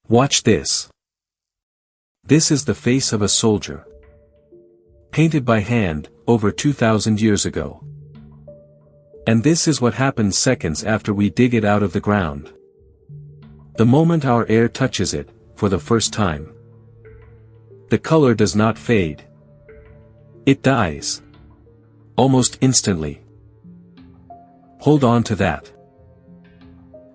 Watch this. This is the face of a soldier. Painted by hand, over 2,000 years ago. And this is what happens seconds after we dig it out of the ground. The moment our air touches it, for the first time. The color does not fade. It dies. Almost instantly. Hold on to that.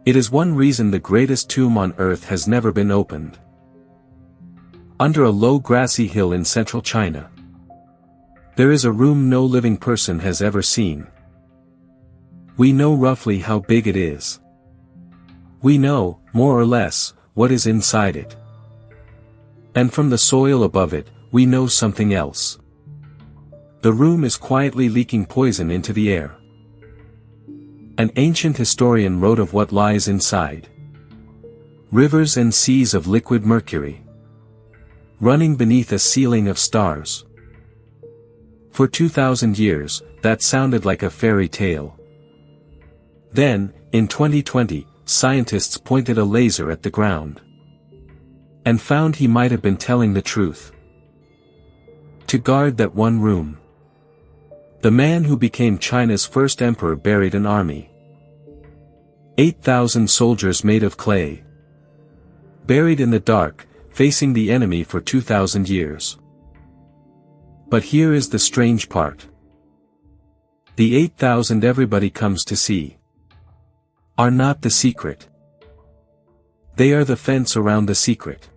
It is one reason the greatest tomb on earth has never been opened. Under a low grassy hill in central China. There is a room no living person has ever seen. We know roughly how big it is. We know, more or less, what is inside it. And from the soil above it, we know something else. The room is quietly leaking poison into the air. An ancient historian wrote of what lies inside. Rivers and seas of liquid mercury. Running beneath a ceiling of stars. For 2,000 years, that sounded like a fairy tale. Then, in 2020, scientists pointed a laser at the ground. And found he might have been telling the truth. To guard that one room. The man who became China's first emperor buried an army. 8,000 soldiers made of clay. Buried in the dark, facing the enemy for 2,000 years. But here is the strange part. The 8,000 everybody comes to see. Are not the secret. They are the fence around the secret.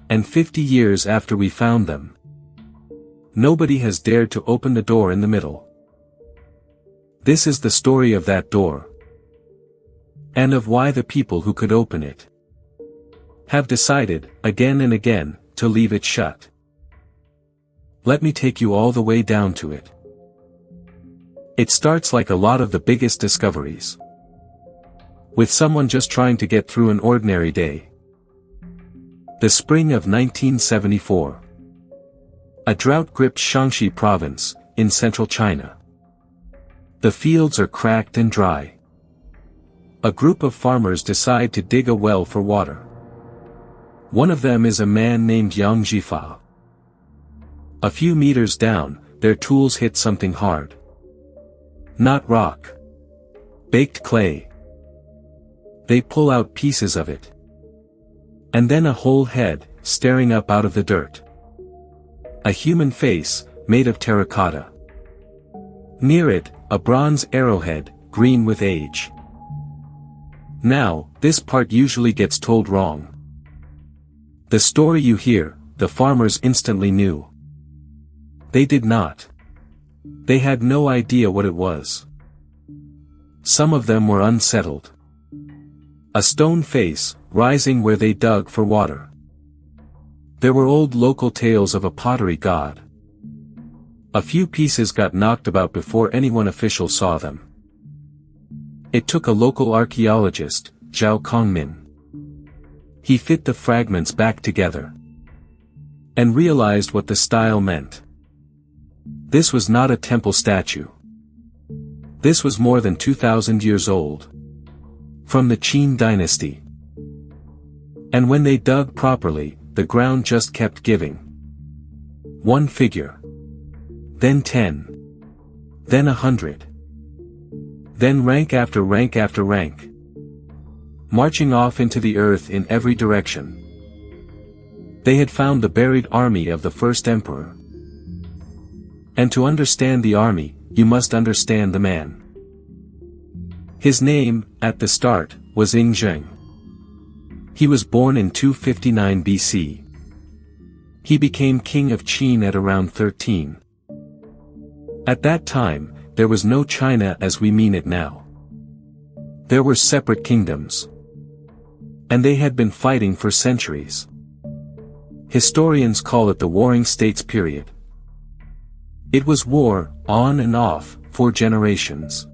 And 50 years after we found them. Nobody has dared to open the door in the middle. This is the story of that door. And of why the people who could open it have decided, again and again, to leave it shut. Let me take you all the way down to it. It starts like a lot of the biggest discoveries. With someone just trying to get through an ordinary day. The spring of 1974. A drought-gripped Shaanxi province, in central China. The fields are cracked and dry. A group of farmers decide to dig a well for water. One of them is a man named Yang Jifa. A few meters down, their tools hit something hard. Not rock. Baked clay. They pull out pieces of it. And then a whole head, staring up out of the dirt. A human face, made of terracotta. Near it, a bronze arrowhead, green with age. Now, this part usually gets told wrong. The story you hear, the farmers instantly knew. They did not. They had no idea what it was. Some of them were unsettled. A stone face, rising where they dug for water. There were old local tales of a pottery god. A few pieces got knocked about before anyone official saw them. It took a local archaeologist, Zhao Kongmin. He fit the fragments back together. And realized what the style meant. This was not a temple statue. This was more than 2,000 years old. From the Qin dynasty. And when they dug properly, the ground just kept giving. One figure. Then 10. Then 100. Then rank after rank after rank. Marching off into the earth in every direction. They had found the buried army of the first emperor. And to understand the army, you must understand the man. His name, at the start, was Ing Zheng. He was born in 259 BC. He became king of Qin at around 13. At that time, there was no China as we mean it now. There were separate kingdoms. And they had been fighting for centuries. Historians call it the Warring States period. It was war, on and off, for generations.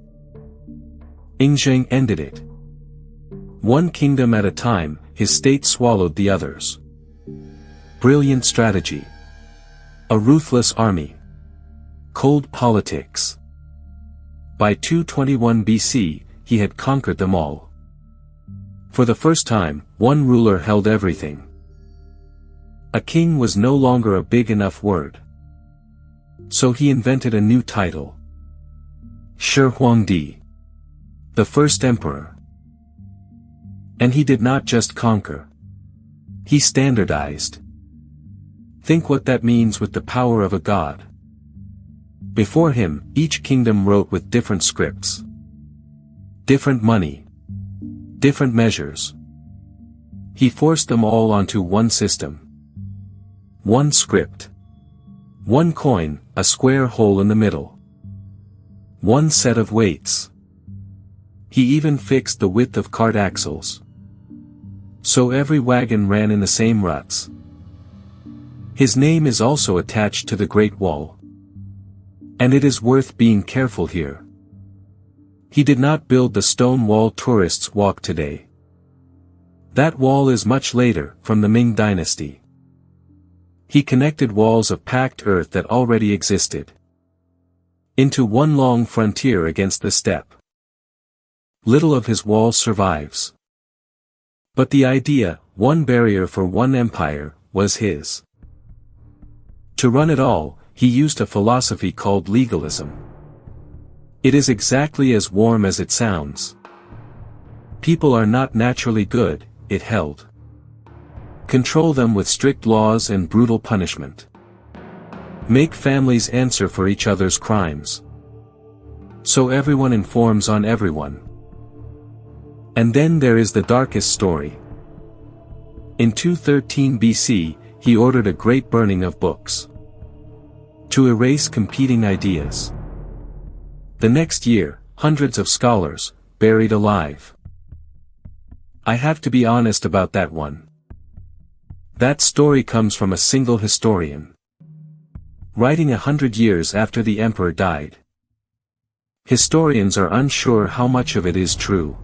Ing Zheng ended it. One kingdom at a time, his state swallowed the others. Brilliant strategy. A ruthless army. Cold politics. By 221 BC, he had conquered them all. For the first time, one ruler held everything. A king was no longer a big enough word. So he invented a new title. Shi Huangdi, the first emperor. And he did not just conquer. He standardized. Think what that means with the power of a god. Before him, each kingdom wrote with different scripts. Different money. Different measures. He forced them all onto one system. One script. One coin, a square hole in the middle. One set of weights. He even fixed the width of cart axles. So every wagon ran in the same ruts. His name is also attached to the Great Wall. And it is worth being careful here. He did not build the stone wall tourists walk today. That wall is much later, from the Ming Dynasty. He connected walls of packed earth that already existed into one long frontier against the steppe. Little of his wall survives. But the idea, one barrier for one empire, was his. To run it all, he used a philosophy called legalism. It is exactly as warm as it sounds. People are not naturally good, it held. Control them with strict laws and brutal punishment. Make families answer for each other's crimes. So everyone informs on everyone. And then there is the darkest story. In 213 BC, he ordered a great burning of books. To erase competing ideas. The next year, hundreds of scholars, buried alive. I have to be honest about that one. That story comes from a single historian. Writing 100 years after the emperor died. Historians are unsure how much of it is true.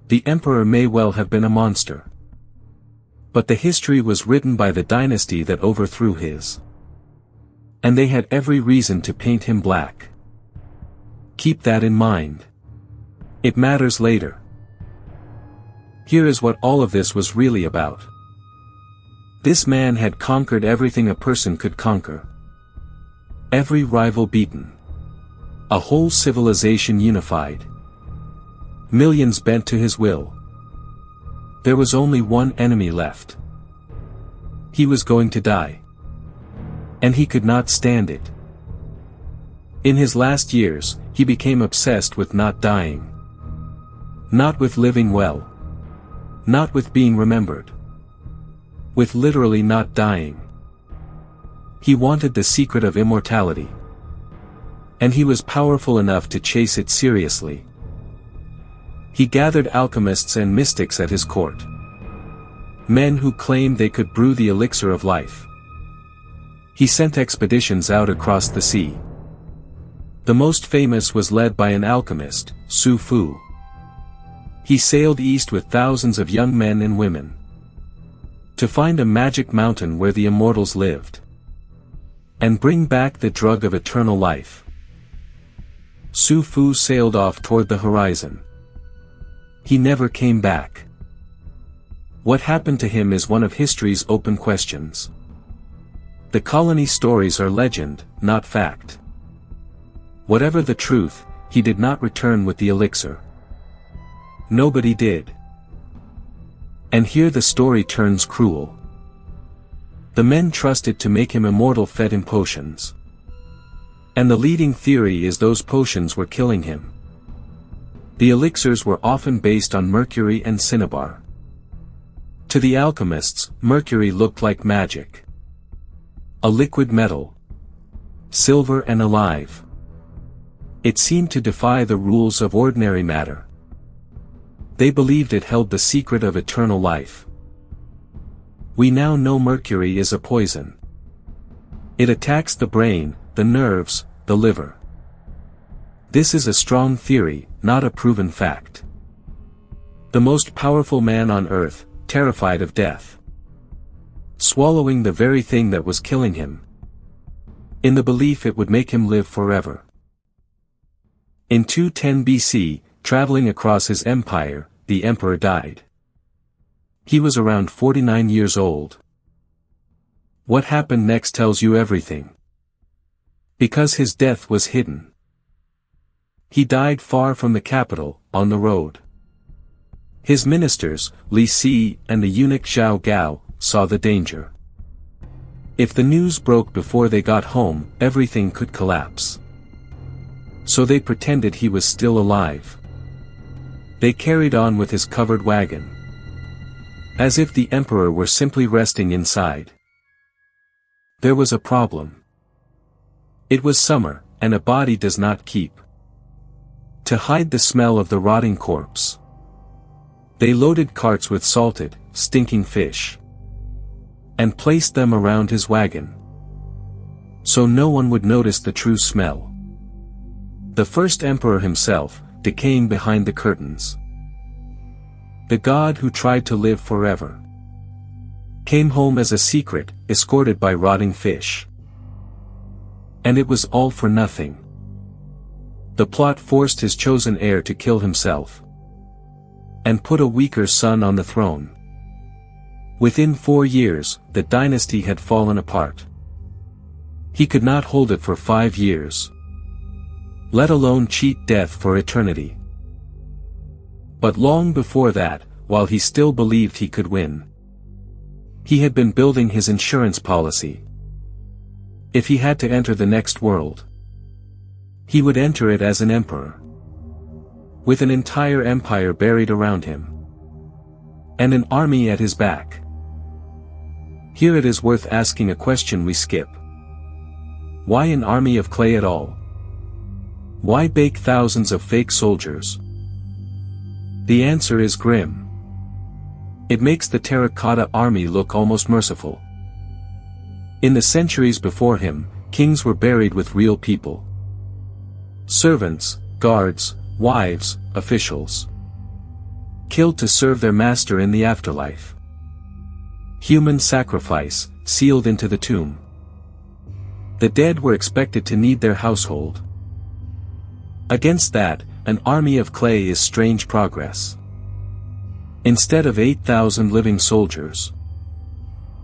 The emperor may well have been a monster. But the history was written by the dynasty that overthrew his. And they had every reason to paint him black. Keep that in mind. It matters later. Here is what all of this was really about. This man had conquered everything a person could conquer. Every rival beaten. A whole civilization unified. Millions bent to his will. There was only one enemy left. He was going to die. And he could not stand it. In his last years, he became obsessed with not dying. Not with living well. Not with being remembered. With literally not dying. He wanted the secret of immortality. And he was powerful enough to chase it seriously. He gathered alchemists and mystics at his court. Men who claimed they could brew the elixir of life. He sent expeditions out across the sea. The most famous was led by an alchemist, Su Fu. He sailed east with thousands of young men and women. To find a magic mountain where the immortals lived. And bring back the drug of eternal life. Su Fu sailed off toward the horizon. He never came back. What happened to him is one of history's open questions. The colony stories are legend, not fact. Whatever the truth, he did not return with the elixir. Nobody did. And here the story turns cruel. The men trusted to make him immortal fed him potions. And the leading theory is those potions were killing him. The elixirs were often based on mercury and cinnabar. To the alchemists, mercury looked like magic. A liquid metal. Silver and alive. It seemed to defy the rules of ordinary matter. They believed it held the secret of eternal life. We now know mercury is a poison. It attacks the brain, the nerves, the liver. This is a strong theory, not a proven fact. The most powerful man on earth, terrified of death. Swallowing the very thing that was killing him. In the belief it would make him live forever. In 210 BC, traveling across his empire, the emperor died. He was around 49 years old. What happened next tells you everything. Because his death was hidden. He died far from the capital, on the road. His ministers, Li Si and the eunuch Zhao Gao, saw the danger. If the news broke before they got home, everything could collapse. So they pretended he was still alive. They carried on with his covered wagon. As if the emperor were simply resting inside. There was a problem. It was summer, and a body does not keep. To hide the smell of the rotting corpse, they loaded carts with salted, stinking fish, and placed them around his wagon, so no one would notice the true smell. The first emperor himself, decaying behind the curtains. The god who tried to live forever, came home as a secret, escorted by rotting fish. And it was all for nothing. The plot forced his chosen heir to kill himself, and put a weaker son on the throne. Within 4 years, the dynasty had fallen apart. He could not hold it for 5 years. Let alone cheat death for eternity. But long before that, while he still believed he could win, he had been building his insurance policy. If he had to enter the next world, he would enter it as an emperor, with an entire empire buried around him, and an army at his back. Here it is worth asking a question we skip. Why an army of clay at all? Why bake thousands of fake soldiers? The answer is grim. It makes the terracotta army look almost merciful. In the centuries before him, kings were buried with real people. Servants, guards, wives, officials. Killed to serve their master in the afterlife. Human sacrifice, sealed into the tomb. The dead were expected to need their household. Against that, an army of clay is strange progress. Instead of 8,000 living soldiers,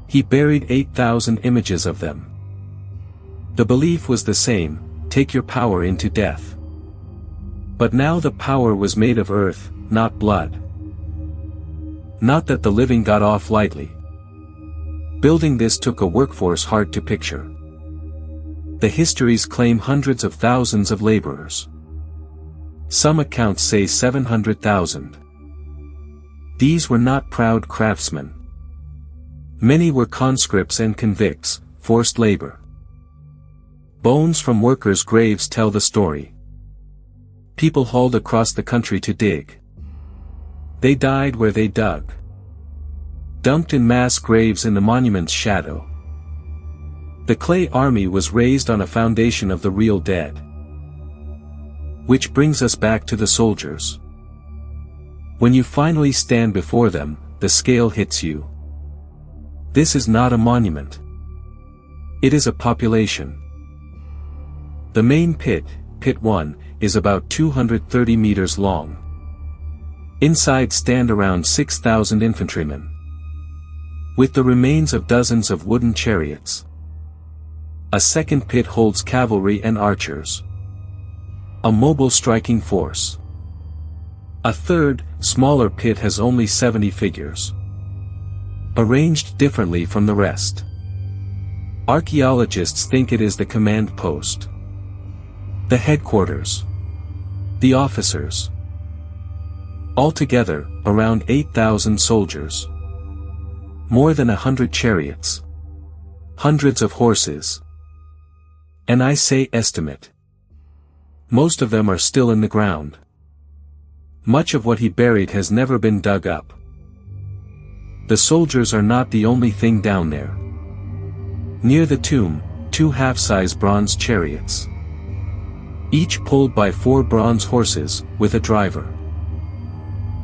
he buried 8,000 images of them. The belief was the same: take your power into death. But now the power was made of earth, not blood. Not that the living got off lightly. Building this took a workforce hard to picture. The histories claim hundreds of thousands of laborers. Some accounts say 700,000. These were not proud craftsmen. Many were conscripts and convicts, forced labor. Bones from workers' graves tell the story. People hauled across the country to dig. They died where they dug. Dumped in mass graves in the monument's shadow. The clay army was raised on a foundation of the real dead. Which brings us back to the soldiers. When you finally stand before them, the scale hits you. This is not a monument. It is a population. The main pit, Pit 1, is about 230 meters long. Inside stand around 6,000 infantrymen, with the remains of dozens of wooden chariots. A second pit holds cavalry and archers. A mobile striking force. A third, smaller pit has only 70 figures, arranged differently from the rest. Archaeologists think it is the command post, the headquarters, the officers. Altogether, around 8,000 soldiers. More than 100 chariots. Hundreds of horses. And I say estimate. Most of them are still in the ground. Much of what he buried has never been dug up. The soldiers are not the only thing down there. Near the tomb, 2 half-size bronze chariots. Each pulled by 4 bronze horses, with a driver.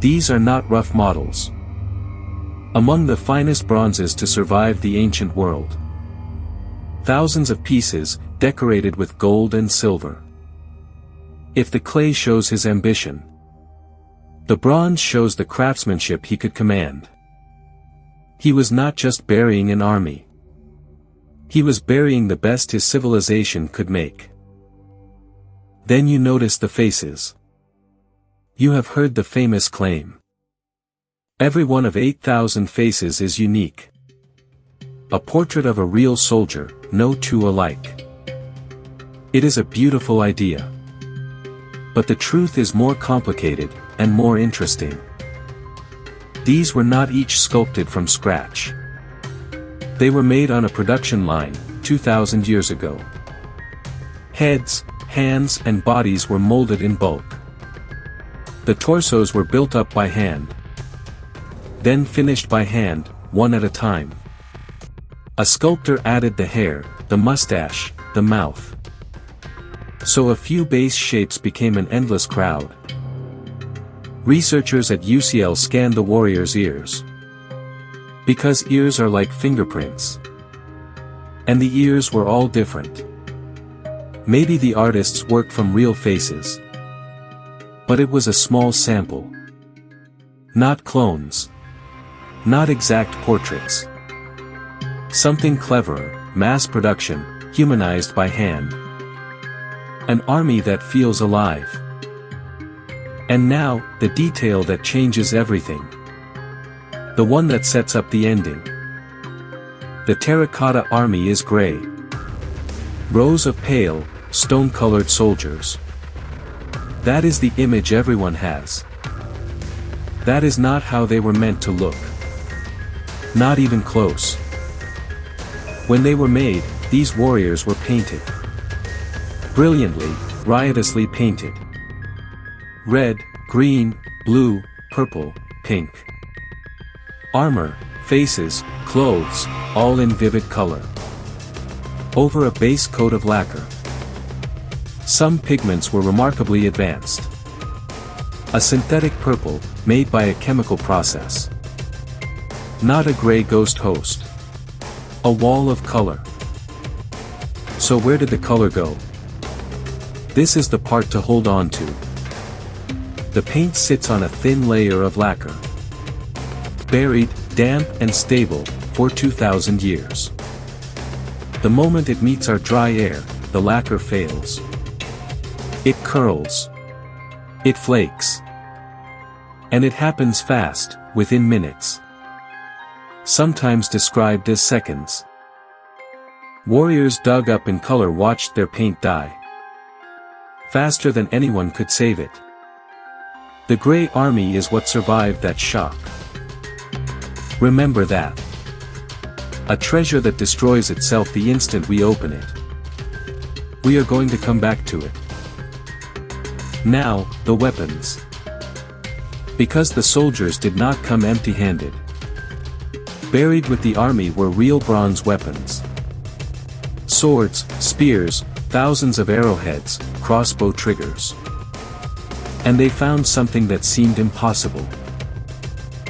These are not rough models. Among the finest bronzes to survive the ancient world. Thousands of pieces, decorated with gold and silver. If the clay shows his ambition, The bronze shows the craftsmanship he could command. He was not just burying an army. He was burying the best his civilization could make. Then you notice the faces. You have heard the famous claim. Every one of 8,000 faces is unique. A portrait of a real soldier, no two alike. It is a beautiful idea. But the truth is more complicated, and more interesting. These were not each sculpted from scratch. They were made on a production line, 2,000 years ago. Heads, hands and bodies were molded in bulk. The torsos were built up by hand. Then finished by hand, one at a time. A sculptor added the hair, the mustache, the mouth. So a few base shapes became an endless crowd. Researchers at UCL scanned the warrior's ears. Because ears are like fingerprints. And the ears were all different. Maybe the artists worked from real faces. But it was a small sample. Not clones. Not exact portraits. Something cleverer, mass production, humanized by hand. An army that feels alive. And now, the detail that changes everything. The one that sets up the ending. The terracotta army is gray. Rows of pale, stone-colored soldiers. That is the image everyone has. That is not how they were meant to look. Not even close. When they were made, these warriors were painted. Brilliantly, riotously painted. Red, green, blue, purple, pink. Armor, faces, clothes, all in vivid color. Over a base coat of lacquer. Some pigments were remarkably advanced. A synthetic purple, made by a chemical process. Not a gray ghost host. A wall of color. So where did the color go? This is the part to hold on to. The paint sits on a thin layer of lacquer. Buried, damp and stable, for 2,000 years. The moment it meets our dry air, the lacquer fails. It curls. It flakes. And it happens fast, within minutes. Sometimes described as seconds. Warriors dug up in color watched their paint die. Faster than anyone could save it. The Grey Army is what survived that shock. Remember that. A treasure that destroys itself the instant we open it. We are going to come back to it. Now, the weapons. Because the soldiers did not come empty-handed. Buried with the army were real bronze weapons. Swords, spears, thousands of arrowheads, crossbow triggers. And they found something that seemed impossible.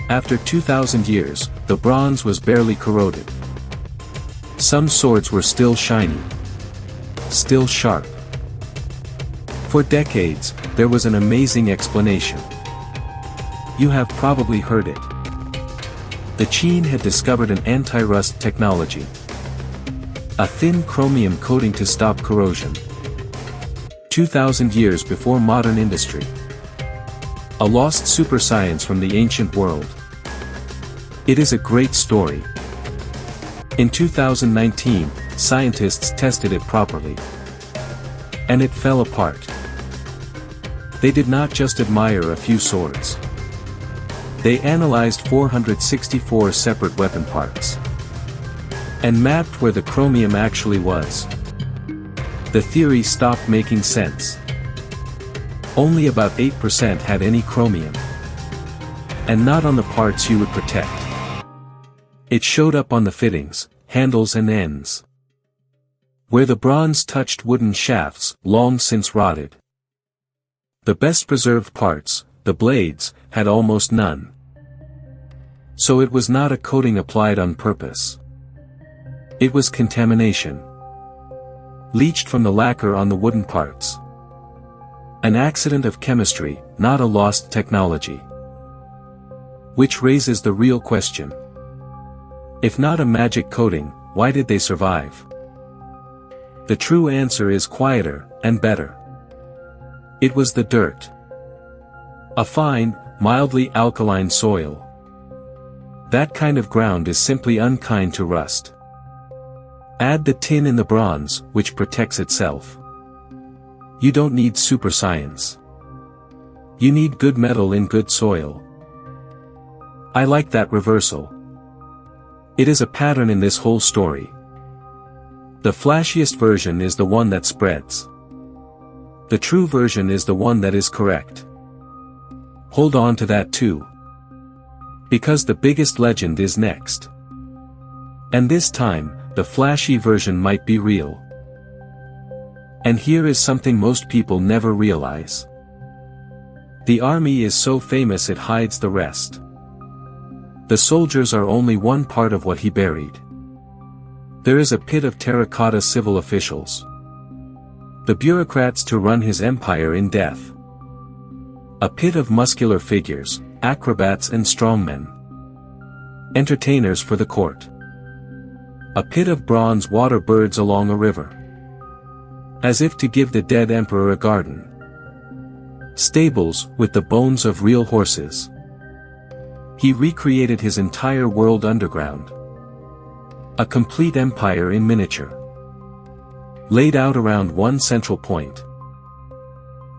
After 2,000 years, the bronze was barely corroded. Some swords were still shiny. Still sharp. For decades, there was an amazing explanation. You have probably heard it. The Qin had discovered an anti-rust technology. A thin chromium coating to stop corrosion. 2,000 years before modern industry. A lost super science from the ancient world. It is a great story. In 2019, scientists tested it properly. And it fell apart. They did not just admire a few swords. They analyzed 464 separate weapon parts. And mapped where the chromium actually was. The theory stopped making sense. Only about 8% had any chromium. And not on the parts you would protect. It showed up on the fittings, handles and ends. Where the bronze touched wooden shafts, long since rotted. The best preserved parts, the blades, had almost none. So it was not a coating applied on purpose. It was contamination. Leached from the lacquer on the wooden parts. An accident of chemistry, not a lost technology. Which raises the real question. If not a magic coating, why did they survive? The true answer is quieter, and better. It was the dirt. A fine, mildly alkaline soil. That kind of ground is simply unkind to rust. Add the tin in the bronze, which protects itself. You don't need super science. You need good metal in good soil. I like that reversal. It is a pattern in this whole story. The flashiest version is the one that spreads. The true version is the one that is correct. Hold on to that too. Because the biggest legend is next. And this time, the flashy version might be real. And here is something most people never realize. The army is so famous it hides the rest. The soldiers are only one part of what he buried. There is a pit of terracotta civil officials. The bureaucrats to run his empire in death. A pit of muscular figures, acrobats and strongmen. Entertainers for the court. A pit of bronze water birds along a river. As if to give the dead emperor a garden. Stables with the bones of real horses. He recreated his entire world underground. A complete empire in miniature. Laid out around one central point.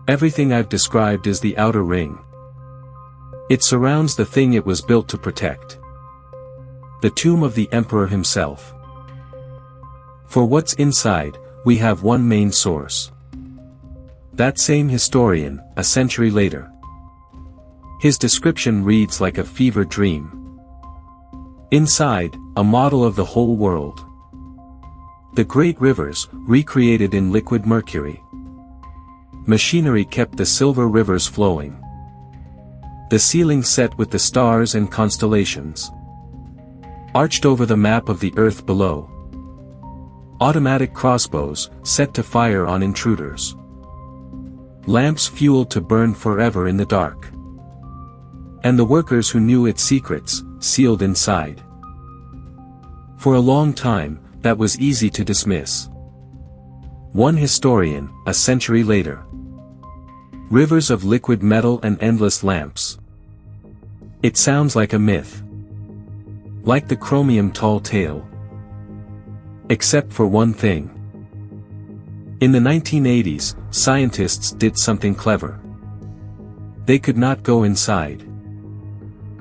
Everything I've described is the outer ring. It surrounds the thing it was built to protect. The tomb of the emperor himself. For what's inside, we have one main source. That same historian, a century later. His description reads like a fever dream. Inside, a model of the whole world. The great rivers, recreated in liquid mercury. Machinery kept the silver rivers flowing. The ceiling set with the stars and constellations. Arched over the map of the earth below. Automatic crossbows, set to fire on intruders. Lamps fueled to burn forever in the dark. And the workers who knew its secrets, sealed inside. For a long time, that was easy to dismiss. One historian, a century later. Rivers of liquid metal and endless lamps. It sounds like a myth. Like the chromium tall tale. Except for one thing. In the 1980s, scientists did something clever. They could not go inside.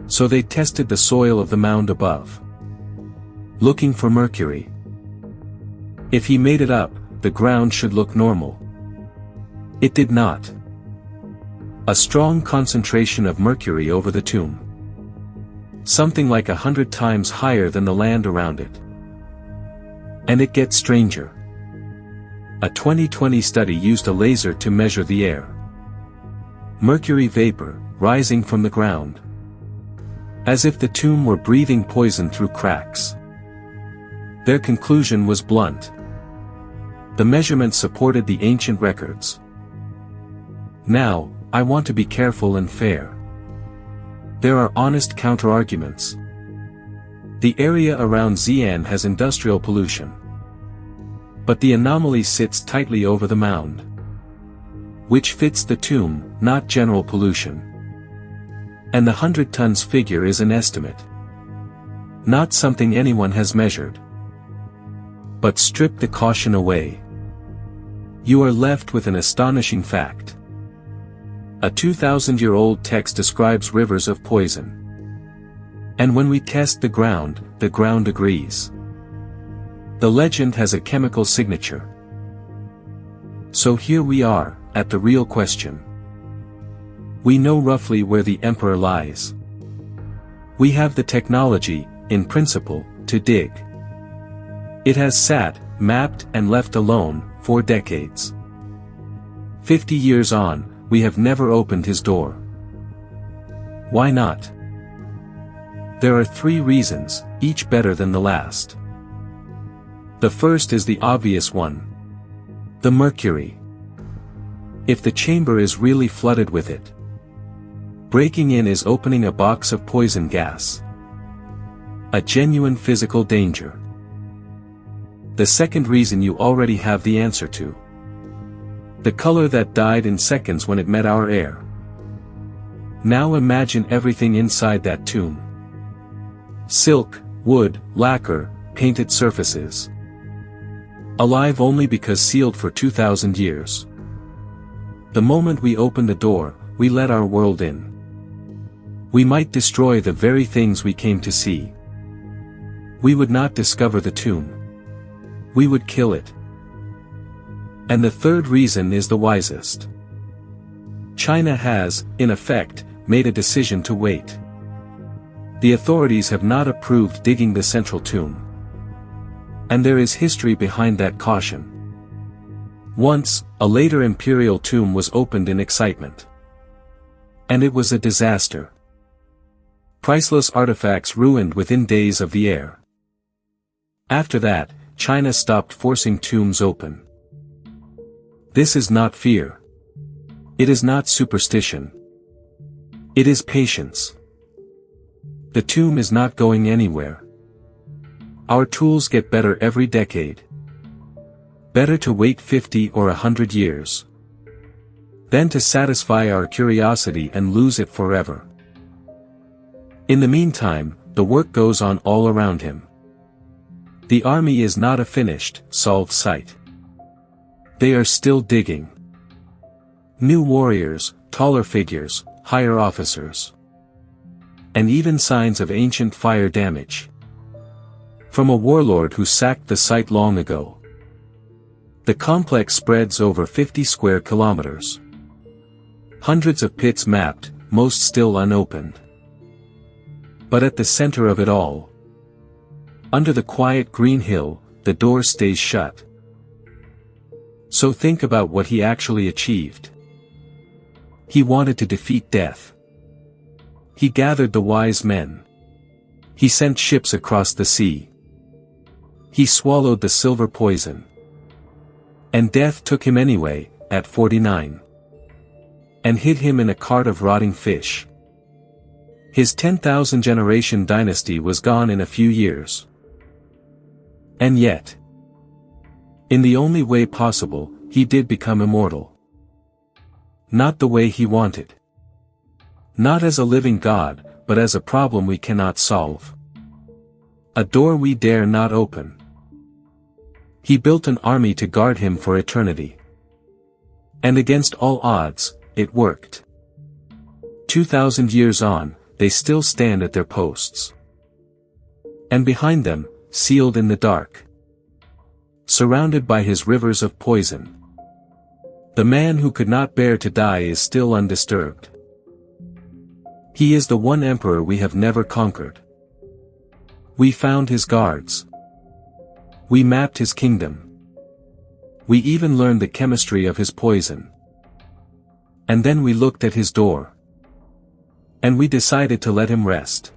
So they tested the soil of the mound above. Looking for mercury. If he made it up, the ground should look normal. It did not. A strong concentration of mercury over the tomb. Something like 100 times higher than the land around it. And it gets stranger. A 2020 study used a laser to measure the air. Mercury vapor, rising from the ground. As if the tomb were breathing poison through cracks. Their conclusion was blunt. The measurements supported the ancient records. Now, I want to be careful and fair. There are honest counter-arguments. The area around Xi'an has industrial pollution. But the anomaly sits tightly over the mound. Which fits the tomb, not general pollution. And the 100 tons figure is an estimate. Not something anyone has measured. But strip the caution away. You are left with an astonishing fact. A 2,000-year-old text describes rivers of poison. And when we test the ground agrees. The legend has a chemical signature. So here we are, at the real question. We know roughly where the emperor lies. We have the technology, in principle, to dig. It has sat, mapped and left alone, for decades. 50 years on, we have never opened his door. Why not? There are 3 reasons, each better than the last. The first is the obvious one. The mercury. If the chamber is really flooded with it, Breaking in is opening a box of poison gas. A genuine physical danger. The second reason you already have the answer to. The color that died in seconds when it met our air. Now imagine everything inside that tomb. Silk, wood, lacquer, painted surfaces. Alive only because sealed for 2,000 years. The moment we open the door, we let our world in. We might destroy the very things we came to see. We would not discover the tomb. We would kill it. And the third reason is the wisest. China has, in effect, made a decision to wait. The authorities have not approved digging the central tomb. And there is history behind that caution. Once, a later imperial tomb was opened in excitement. And it was a disaster. Priceless artifacts ruined within days of the heir. After that, China stopped forcing tombs open. This is not fear. It is not superstition. It is patience. The tomb is not going anywhere. Our tools get better every decade. Better to wait 50 or 100 years than to satisfy our curiosity and lose it forever. In the meantime, the work goes on all around him. The army is not a finished, solved sight. They are still digging. New warriors, taller figures, higher officers. And even signs of ancient fire damage. From a warlord who sacked the site long ago. The complex spreads over 50 square kilometers. Hundreds of pits mapped, most still unopened. But at the center of it all, under the quiet green hill, the door stays shut. So think about what he actually achieved. He wanted to defeat death. He gathered the wise men. He sent ships across the sea. He swallowed the silver poison. And death took him anyway, at 49. And hid him in a cart of rotting fish. His 10,000 generation dynasty was gone in a few years. And yet, in the only way possible, he did become immortal. Not the way he wanted. Not as a living God, but as a problem we cannot solve. A door we dare not open. He built an army to guard him for eternity. And against all odds, it worked. 2,000 years on, they still stand at their posts. And behind them, sealed in the dark, surrounded by his rivers of poison, the man who could not bear to die is still undisturbed. He is the one emperor we have never conquered. We found his guards. We mapped his kingdom. We even learned the chemistry of his poison. And then we looked at his door. And we decided to let him rest.